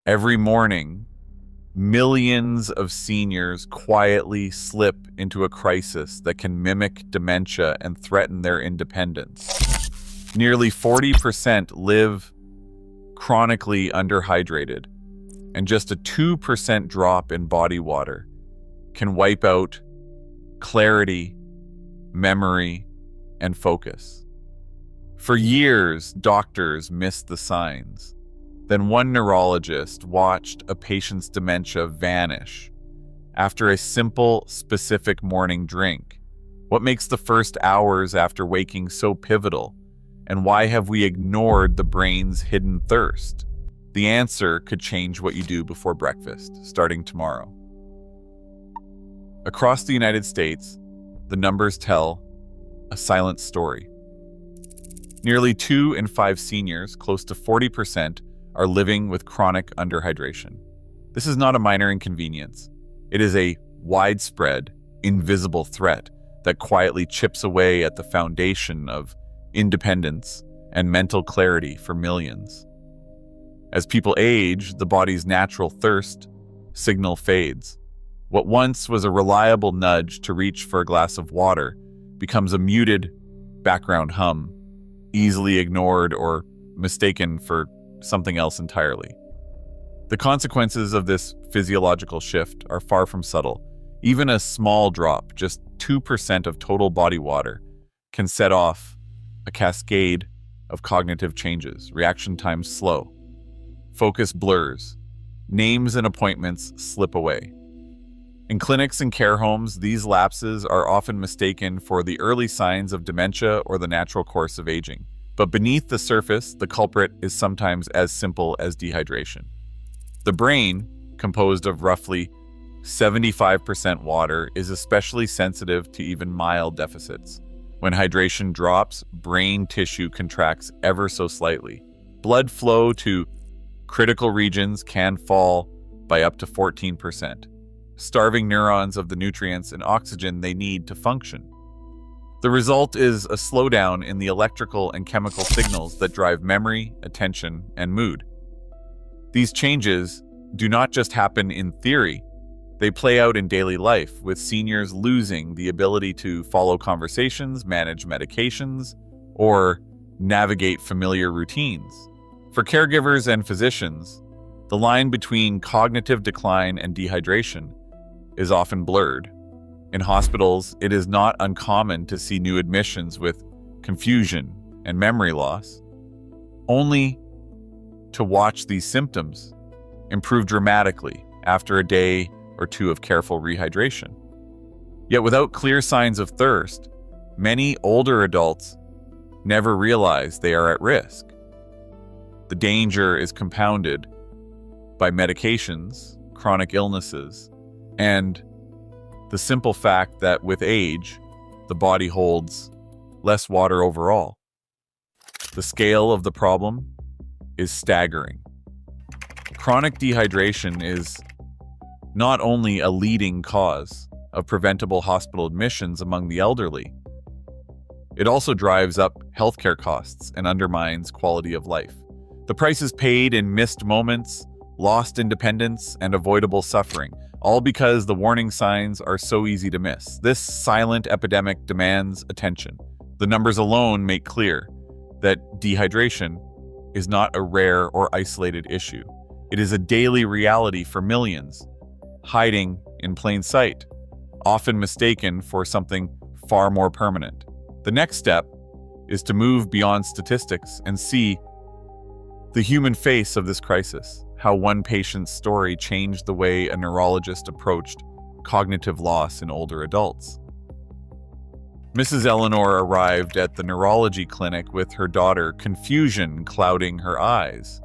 Every morning, millions of seniors quietly slip into a crisis that can mimic dementia and threaten their independence. Nearly 40% live chronically underhydrated, and just a 2% drop in body water can wipe out clarity, memory, and focus. For years, doctors missed the signs. Then one neurologist watched a patient's dementia vanish after a simple, specific morning drink. What makes the first hours after waking so pivotal? And why have we ignored the brain's hidden thirst? The answer could change what you do before breakfast, starting tomorrow. Across the United States, the numbers tell a silent story. Nearly 2 in 5 seniors, close to 40%, are living with chronic underhydration. This is not a minor inconvenience. It is a widespread, invisible threat that quietly chips away at the foundation of independence and mental clarity for millions. As people age, the body's natural thirst signal fades. What once was a reliable nudge to reach for a glass of water becomes a muted background hum, easily ignored or mistaken for something else entirely. The consequences of this physiological shift are far from subtle. Even a small drop, just 2% of total body water, can set off a cascade of cognitive changes. Reaction times slow. Focus blurs. Names and appointments slip away. In clinics and care homes, these lapses are often mistaken for the early signs of dementia or the natural course of aging. But beneath the surface, the culprit is sometimes as simple as dehydration. The brain, composed of roughly 75% water, is especially sensitive to even mild deficits. When hydration drops, brain tissue contracts ever so slightly. Blood flow to critical regions can fall by up to 14%, starving neurons of the nutrients and oxygen they need to function. The result is a slowdown in the electrical and chemical signals that drive memory, attention, and mood. These changes do not just happen in theory, they play out in daily life, with seniors losing the ability to follow conversations, manage medications, or navigate familiar routines. For caregivers and physicians, the line between cognitive decline and dehydration is often blurred. In hospitals, it is not uncommon to see new admissions with confusion and memory loss, only to watch these symptoms improve dramatically after a day or two of careful rehydration. Yet without clear signs of thirst, many older adults never realize they are at risk. The danger is compounded by medications, chronic illnesses, and the simple fact that with age, the body holds less water overall. The scale of the problem is staggering. Chronic dehydration is not only a leading cause of preventable hospital admissions among the elderly, it also drives up healthcare costs and undermines quality of life. The prices paid in missed moments, lost independence, and avoidable suffering, all because the warning signs are so easy to miss. This silent epidemic demands attention. The numbers alone make clear that dehydration is not a rare or isolated issue. It is a daily reality for millions, hiding in plain sight, often mistaken for something far more permanent. The next step is to move beyond statistics and see the human face of this crisis, how one patient's story changed the way a neurologist approached cognitive loss in older adults. Mrs. Eleanor arrived at the neurology clinic with her daughter, confusion clouding her eyes.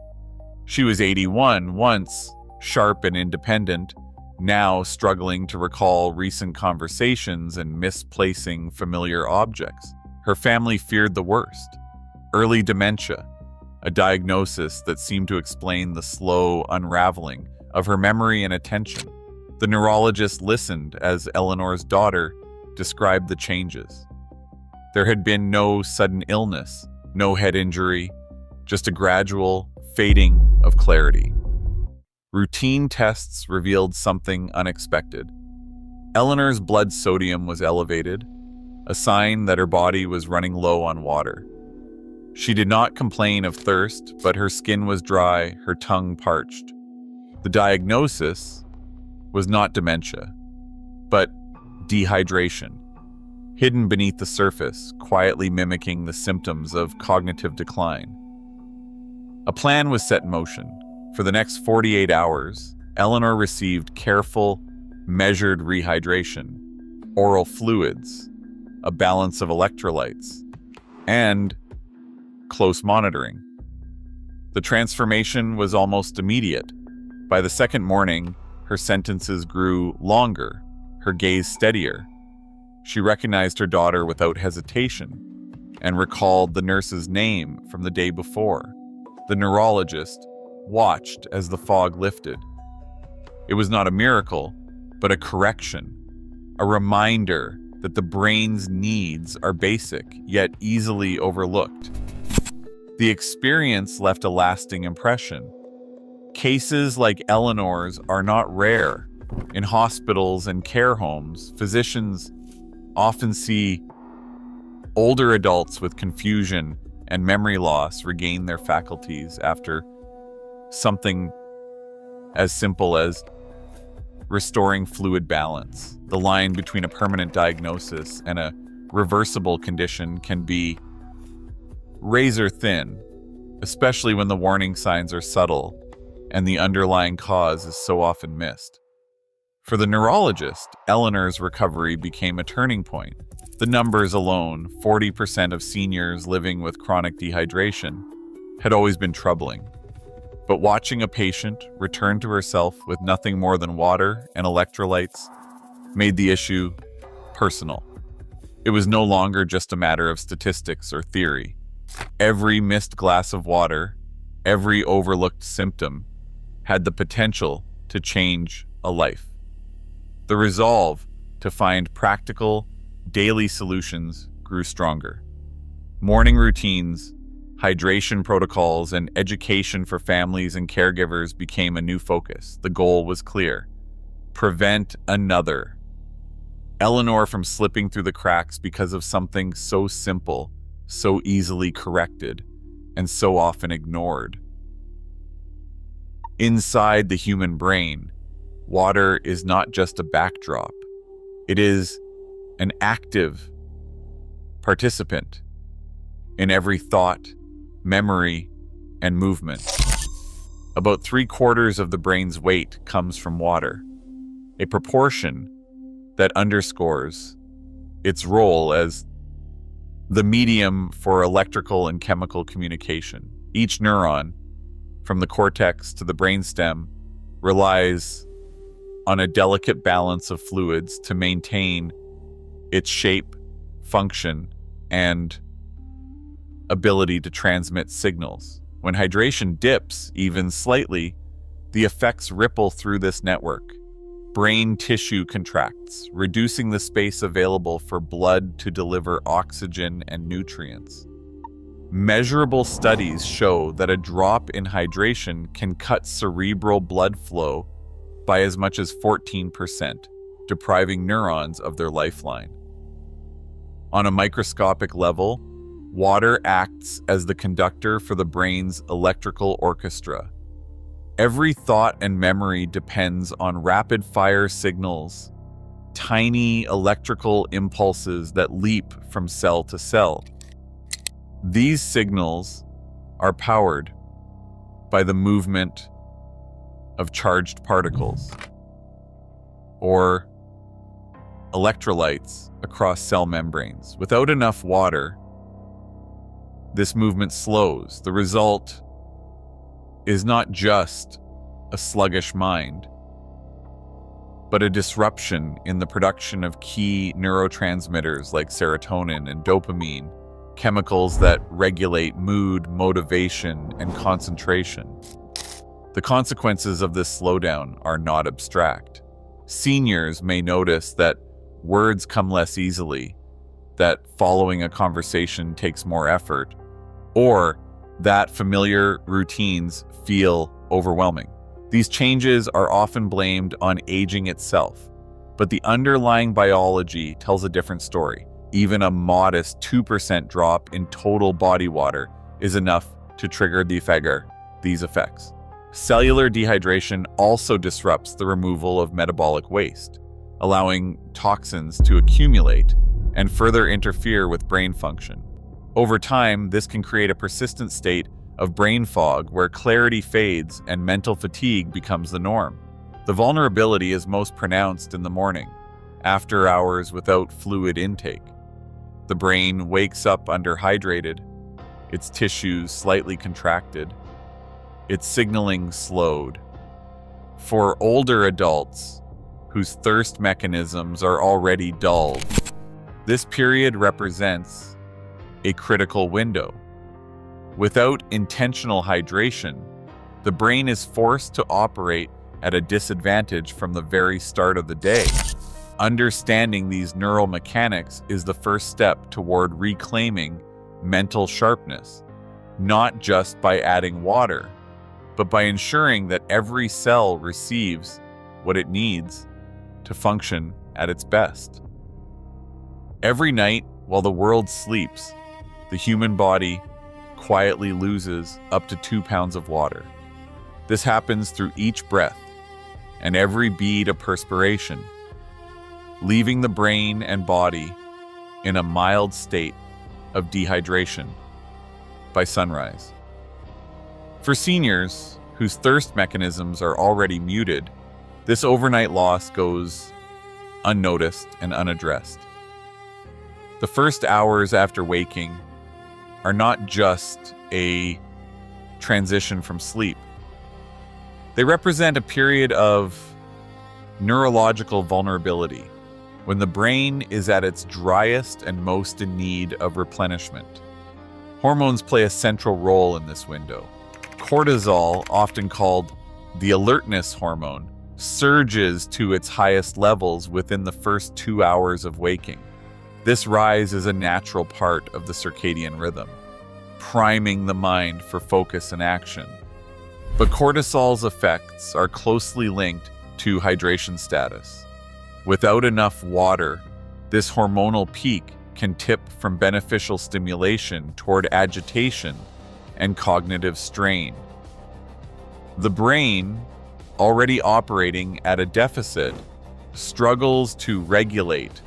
She was 81, once sharp and independent, now struggling to recall recent conversations and misplacing familiar objects. Her family feared the worst: early dementia, a diagnosis that seemed to explain the slow unraveling of her memory and attention. The neurologist listened as Eleanor's daughter described the changes. There had been no sudden illness, no head injury, just a gradual fading of clarity. Routine tests revealed something unexpected. Eleanor's blood sodium was elevated, a sign that her body was running low on water. She did not complain of thirst, but her skin was dry, her tongue parched. The diagnosis was not dementia, but dehydration, hidden beneath the surface, quietly mimicking the symptoms of cognitive decline. A plan was set in motion. For the next 48 hours, Eleanor received careful, measured rehydration, oral fluids, a balance of electrolytes, and close monitoring. The transformation was almost immediate. By the second morning, her sentences grew longer, her gaze steadier. She recognized her daughter without hesitation and recalled the nurse's name from the day before. The neurologist watched as the fog lifted. It was not a miracle, but a correction, a reminder that the brain's needs are basic, yet easily overlooked. The experience left a lasting impression. Cases like Eleanor's are not rare. In hospitals and care homes, physicians often see older adults with confusion and memory loss regain their faculties after something as simple as restoring fluid balance. The line between a permanent diagnosis and a reversible condition can be razor thin, especially when the warning signs are subtle and the underlying cause is so often missed. For the neurologist, Eleanor's recovery became a turning point. The numbers alone, 40% of seniors living with chronic dehydration, had always been troubling. But watching a patient return to herself with nothing more than water and electrolytes made the issue personal. It was no longer just a matter of statistics or theory. Every missed glass of water, every overlooked symptom, had the potential to change a life. The resolve to find practical, daily solutions grew stronger. Morning routines, hydration protocols, and education for families and caregivers became a new focus. The goal was clear: prevent another Eleanor from slipping through the cracks because of something so simple, so easily corrected, and so often ignored. Inside the human brain, water is not just a backdrop. It is an active participant in every thought, memory, and movement. About 3/4 of the brain's weight comes from water, a proportion that underscores its role as the medium for electrical and chemical communication. Each neuron, from the cortex to the brainstem, relies on a delicate balance of fluids to maintain its shape, function, and ability to transmit signals. When hydration dips, even slightly, the effects ripple through this network. Brain tissue contracts, reducing the space available for blood to deliver oxygen and nutrients. Measurable studies show that a drop in hydration can cut cerebral blood flow by as much as 14%, depriving neurons of their lifeline. On a microscopic level, water acts as the conductor for the brain's electrical orchestra. Every thought and memory depends on rapid-fire signals, tiny electrical impulses that leap from cell to cell. These signals are powered by the movement of charged particles, or electrolytes, across cell membranes. Without enough water, this movement slows. The result is not just a sluggish mind, but a disruption in the production of key neurotransmitters like serotonin and dopamine, chemicals that regulate mood, motivation, and concentration. The consequences of this slowdown are not abstract. Seniors may notice that words come less easily, that following a conversation takes more effort, or that familiar routines feel overwhelming. These changes are often blamed on aging itself, but the underlying biology tells a different story. Even a modest 2% drop in total body water is enough to trigger these effects. Cellular dehydration also disrupts the removal of metabolic waste, allowing toxins to accumulate and further interfere with brain function. Over time, this can create a persistent state of brain fog where clarity fades and mental fatigue becomes the norm. The vulnerability is most pronounced in the morning, after hours without fluid intake. The brain wakes up underhydrated, its tissues slightly contracted, its signaling slowed. For older adults whose thirst mechanisms are already dulled, this period represents a critical window. Without intentional hydration, the brain is forced to operate at a disadvantage from the very start of the day. Understanding these neural mechanics is the first step toward reclaiming mental sharpness, not just by adding water, but by ensuring that every cell receives what it needs to function at its best. Every night, while the world sleeps, the human body quietly loses up to 2 pounds of water. This happens through each breath and every bead of perspiration, leaving the brain and body in a mild state of dehydration by sunrise. For seniors whose thirst mechanisms are already muted, this overnight loss goes unnoticed and unaddressed. The first hours after waking are not just a transition from sleep. They represent a period of neurological vulnerability, when the brain is at its driest and most in need of replenishment. Hormones play a central role in this window. Cortisol, often called the alertness hormone, surges to its highest levels within the first 2 hours of waking. This rise is a natural part of the circadian rhythm, priming the mind for focus and action. But cortisol's effects are closely linked to hydration status. Without enough water, this hormonal peak can tip from beneficial stimulation toward agitation and cognitive strain. The brain, already operating at a deficit, struggles to regulate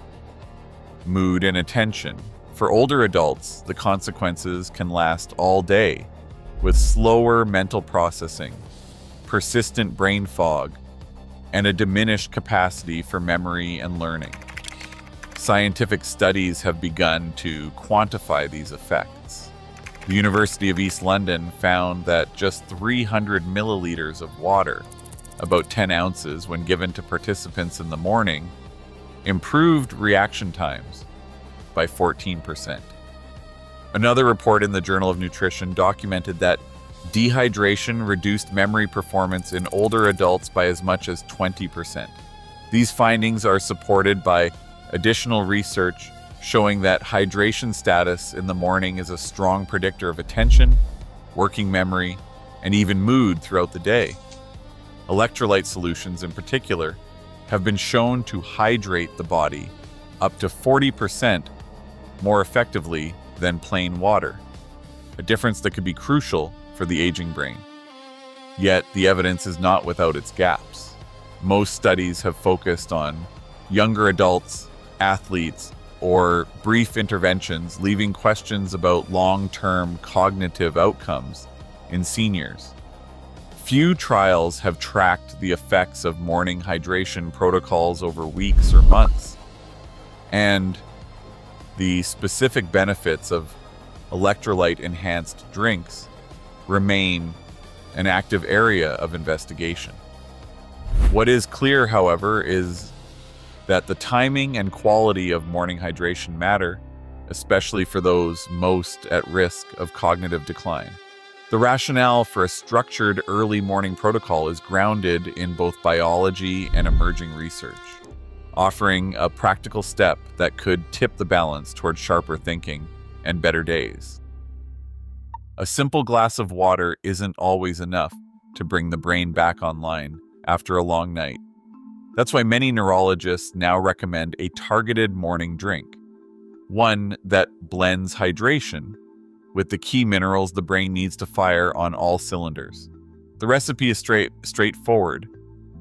mood and attention. For older adults, the consequences can last all day, with slower mental processing, persistent brain fog, and a diminished capacity for memory and learning. Scientific studies have begun to quantify these effects. The University of East London found that just 300 milliliters of water, about 10 ounces when given to participants in the morning, improved reaction times by 14%. Another report in the Journal of Nutrition documented that dehydration reduced memory performance in older adults by as much as 20%. These findings are supported by additional research showing that hydration status in the morning is a strong predictor of attention, working memory, and even mood throughout the day. Electrolyte solutions, in particular, have been shown to hydrate the body up to 40% more effectively than plain water, a difference that could be crucial for the aging brain. Yet, the evidence is not without its gaps. Most studies have focused on younger adults, athletes, or brief interventions, leaving questions about long-term cognitive outcomes in seniors. Few trials have tracked the effects of morning hydration protocols over weeks or months, and the specific benefits of electrolyte-enhanced drinks remain an active area of investigation. What is clear, however, is that the timing and quality of morning hydration matter, especially for those most at risk of cognitive decline. The rationale for a structured early morning protocol is grounded in both biology and emerging research, offering a practical step that could tip the balance toward sharper thinking and better days. A simple glass of water isn't always enough, to bring the brain back online after a long night. That's why many neurologists now recommend a targeted morning drink, one that blends hydration with the key minerals the brain needs to fire on all cylinders. The recipe is straightforward.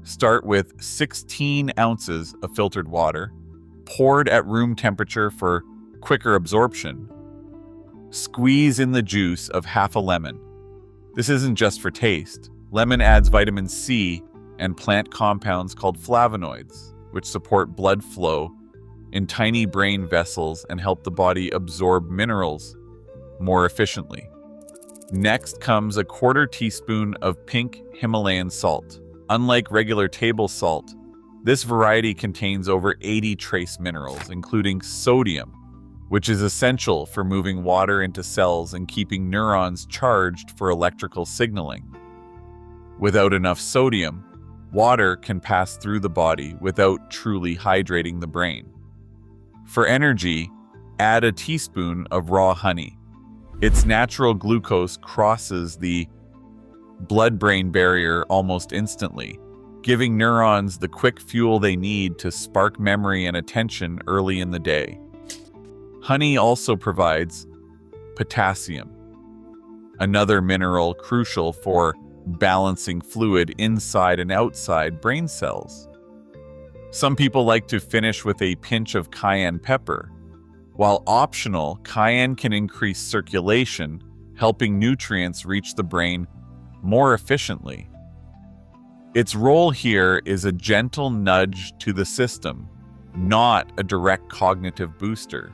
Start with 16 ounces of filtered water, poured at room temperature for quicker absorption. Squeeze in the juice of half a lemon. This isn't just for taste. Lemon adds vitamin C and plant compounds called flavonoids, which support blood flow in tiny brain vessels and help the body absorb minerals more efficiently. Next comes a quarter teaspoon of pink Himalayan salt. Unlike regular table salt, this variety contains over 80 trace minerals, including sodium, which is essential for moving water into cells and keeping neurons charged for electrical signaling. Without enough sodium, water can pass through the body without truly hydrating the brain. For energy, add a teaspoon of raw honey. Its natural glucose crosses the blood-brain barrier almost instantly, giving neurons the quick fuel they need to spark memory and attention early in the day. Honey also provides potassium, another mineral crucial for balancing fluid inside and outside brain cells. Some people like to finish with a pinch of cayenne pepper. While optional, cayenne can increase circulation, helping nutrients reach the brain more efficiently. Its role here is a gentle nudge to the system, not a direct cognitive booster.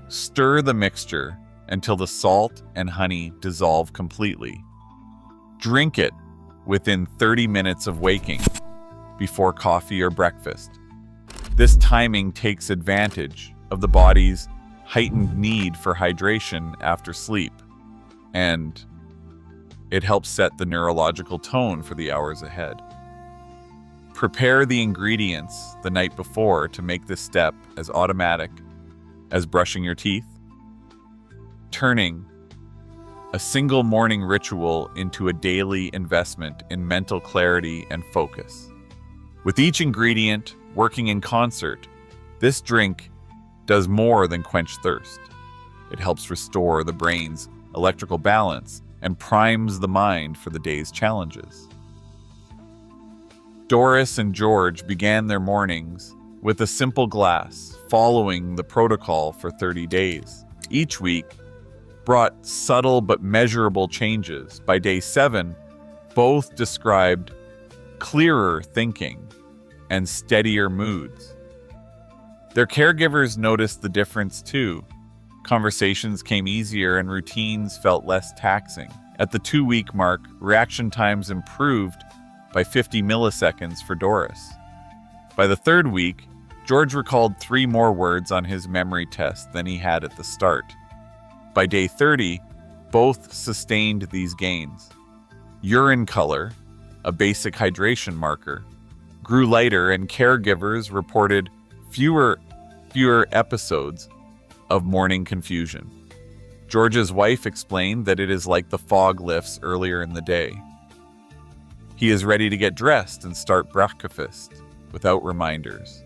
Stir the mixture until the salt and honey dissolve completely. Drink it within 30 minutes of waking, before coffee or breakfast. This timing takes advantage of the body's heightened need for hydration after sleep, and it helps set the neurological tone for the hours ahead. Prepare the ingredients the night before to make this step as automatic as brushing your teeth, turning a single morning ritual into a daily investment in mental clarity and focus. With each ingredient working in concert, this drink does more than quench thirst. It helps restore the brain's electrical balance and primes the mind for the day's challenges. Doris and George began their mornings with a simple glass, following the protocol for 30 days. Each week brought subtle but measurable changes. By day 7, both described clearer thinking and steadier moods. Their caregivers noticed the difference too. Conversations came easier and routines felt less taxing. At the 2-week mark, reaction times improved by 50 milliseconds for Doris. By the 3rd week, George recalled 3 more words on his memory test than he had at the start. By day 30, both sustained these gains. Urine color, a basic hydration marker, grew lighter, and caregivers reported fewer episodes of morning confusion. George's wife explained that it is like the fog lifts earlier in the day. He is ready to get dressed and start breakfast without reminders.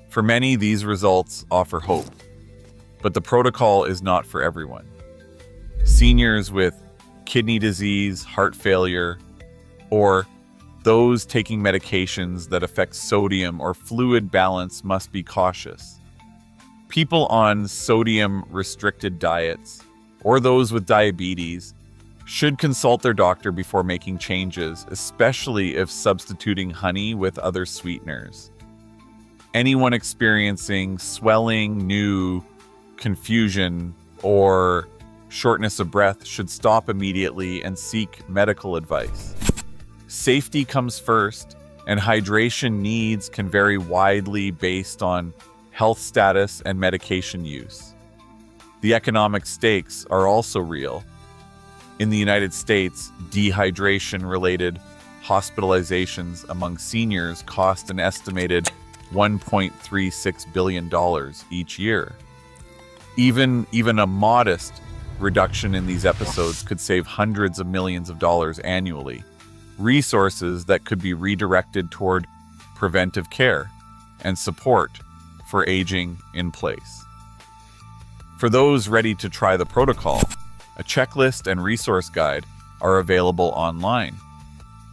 For many, these results offer hope, but the protocol is not for everyone. Seniors with kidney disease, heart failure, or those taking medications that affect sodium or fluid balance must be cautious. People on sodium-restricted diets, or those with diabetes, should consult their doctor before making changes, especially if substituting honey with other sweeteners. Anyone experiencing swelling, confusion, or shortness of breath should stop immediately and seek medical advice. Safety comes first, and hydration needs can vary widely based on health status and medication use. The economic stakes are also real. In the United States, dehydration-related hospitalizations among seniors cost an estimated $1.36 billion each year. Even a modest reduction in these episodes could save hundreds of millions of dollars annually. resources that could be redirected toward preventive care and support for aging in place. For those ready to try the protocol, a checklist and resource guide are available online.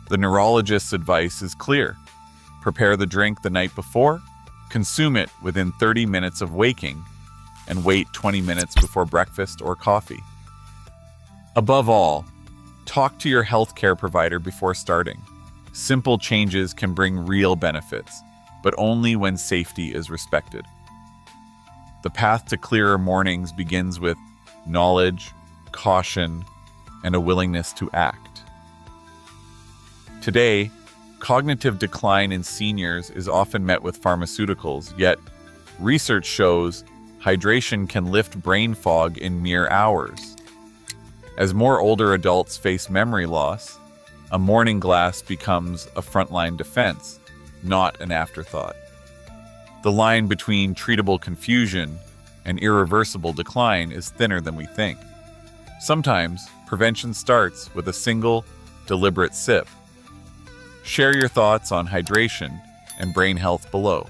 The neurologist's advice is clear. Prepare the drink the night before, consume it within 30 minutes of waking, and wait 20 minutes before breakfast or coffee. Above all, talk to your healthcare provider before starting. Simple changes can bring real benefits, but only when safety is respected. The path to clearer mornings begins with knowledge, caution, and a willingness to act. Today, cognitive decline in seniors is often met with pharmaceuticals, yet research shows hydration can lift brain fog in mere hours. As more older adults face memory loss, a morning glass becomes a frontline defense, not an afterthought. The line between treatable confusion and irreversible decline is thinner than we think. Sometimes, prevention starts with a single, deliberate sip. Share your thoughts on hydration and brain health below.